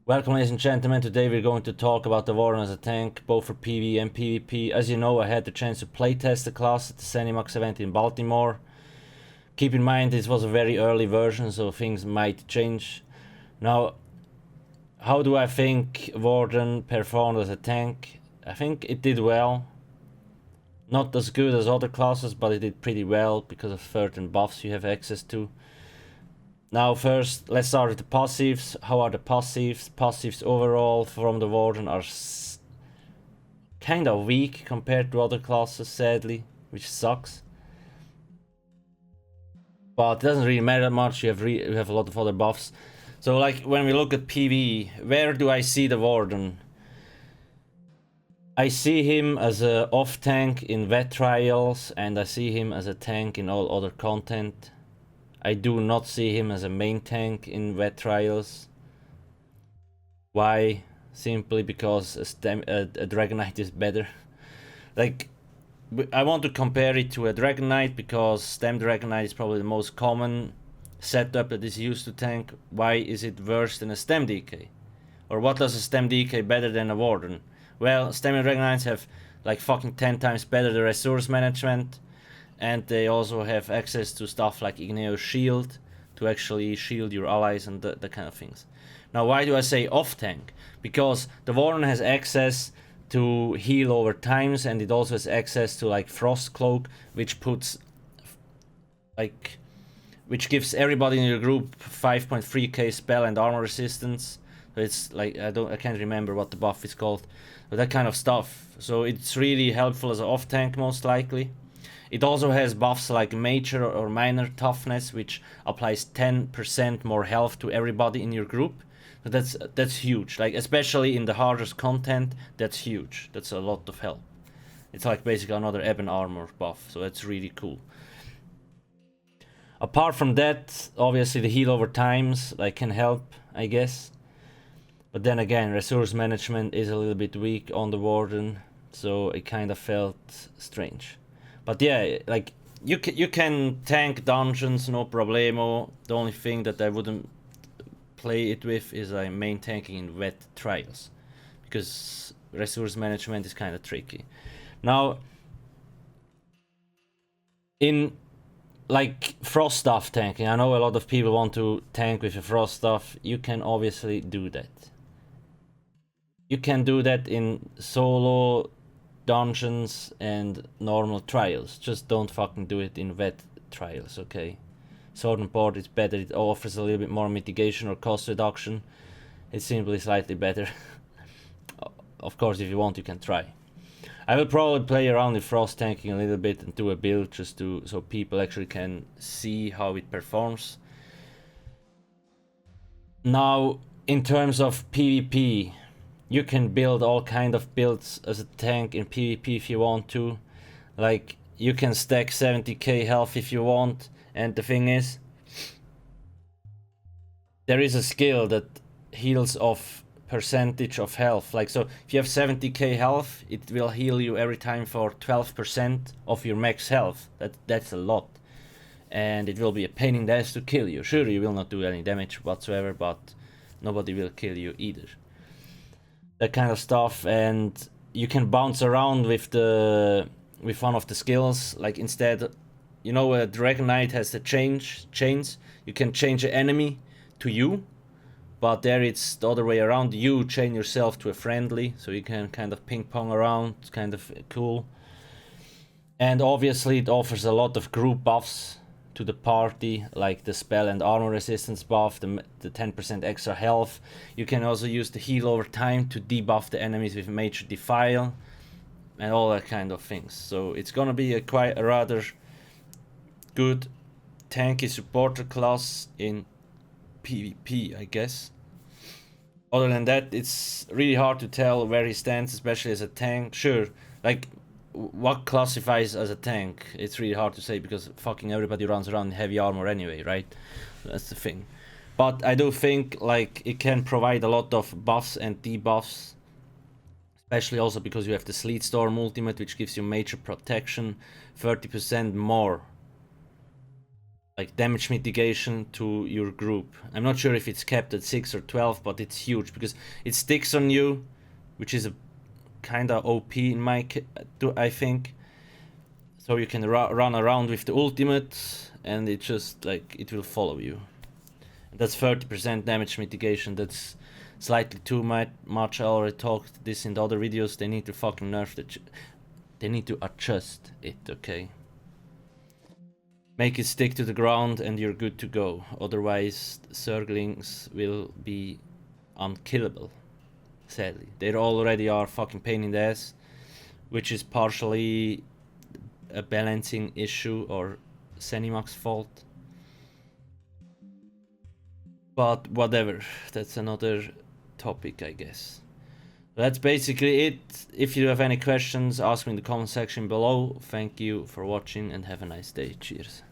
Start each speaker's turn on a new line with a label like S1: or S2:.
S1: Welcome, ladies and gentlemen. Today we're going to talk about the Warden as a tank, both for PvE and PvP. As you know, I had the chance to playtest the class at the ZeniMax event in Baltimore. Keep in mind this was a very early version, so things might change. Now, how do I think Warden performed as a tank? I think it did well. Not as good as other classes, but it did pretty well because of certain buffs you have access to. Now first, let's start with the passives. How are the passives? Passives overall from the Warden are kind of weak compared to other classes, sadly, which sucks. But it doesn't really matter much, you have a lot of other buffs. So like, when we look at PvE, where do I see the Warden? I see him as a off tank in vet trials, and I see him as a tank in all other content. I do not see him as a main tank in vet trials. Why? Simply because a Dragon Knight is better. Like, I want to compare it to a Dragon Knight because Stem Dragon Knight is probably the most common setup that is used to tank. Why is it worse than a Stem DK? Or what does a Stem DK better than a Warden? Well, Stem and Dragon Knights have like fucking 10 times better the resource management. And they also have access to stuff like Igneous Shield to actually shield your allies and that kind of things. Now, why do I say off tank? Because the Warden has access to heal over times, and it also has access to like Frost Cloak, which puts which gives everybody in your group 5.3k spell and armor resistance. So it's like, I can't remember what the buff is called, but that kind of stuff. So it's really helpful as an off tank, most likely. It also has buffs like Major or Minor Toughness, which applies 10% more health to everybody in your group. So that's huge. Like, especially in the hardest content, that's huge. That's a lot of help. It's like basically another Ebon Armor buff, so that's really cool. Apart from that, obviously the heal over times like can help, I guess. But then again, resource management is a little bit weak on the Warden, so it kind of felt strange. But yeah, like, you can tank dungeons, no problemo. The only thing that I wouldn't play it with is main tanking in vet trials, because resource management is kind of tricky. Now, in like frost stuff tanking, I know a lot of people want to tank with a frost stuff. You can obviously do that. You can do that in solo dungeons and normal trials. Just don't fucking do it in vet trials, okay? Sword and Board is better. It offers a little bit more mitigation or cost reduction. It's simply slightly better. Of course, if you want, you can try. I will probably play around with frost tanking a little bit and do a build just so people actually can see how it performs. Now, in terms of PvP, you can build all kind of builds as a tank in PvP if you want to. Like, you can stack 70k health if you want, and the thing is, there is a skill that heals off percentage of health. Like, so if you have 70k health, it will heal you every time for 12% of your max health. That's a lot, and it will be a pain in the ass to kill you. Sure, you will not do any damage whatsoever, but nobody will kill you either. That kind of stuff. And you can bounce around with one of the skills. Like, instead, you know, a Dragon Knight has the chains. You can change an enemy to you, but there it's the other way around. You chain yourself to a friendly, so you can kind of ping pong around. It's kind of cool. And obviously it offers a lot of group buffs to the party, like the spell and armor resistance buff, the 10% extra health. You can also use the heal over time to debuff the enemies with Major Defile, and all that kind of things. So it's gonna be a rather good tanky supporter class in PvP, I guess. Other than that, it's really hard to tell where he stands, especially as a tank. Sure, like, what classifies as a tank? It's really hard to say because fucking everybody runs around in heavy armor anyway, right? That's the thing. But I do think like it can provide a lot of buffs and debuffs, especially also because you have the Sleet Storm ultimate, which gives you major protection, 30% more like damage mitigation to your group. I'm not sure if it's capped at 6 or 12, but it's huge because it sticks on you, which is a kind of OP in my I think. So you can run around with the ultimate, and it just like it will follow you. And that's 30% damage mitigation. That's slightly too much. I already talked this in the other videos. They need to fucking nerf the. They need to adjust it, okay? Make it stick to the ground and you're good to go. Otherwise, Zerglings will be unkillable. Sadly. They already are fucking pain in the ass. Which is partially a balancing issue or Zenimax's fault. But whatever. That's another topic, I guess. That's basically it. If you have any questions, ask me in the comment section below. Thank you for watching and have a nice day. Cheers.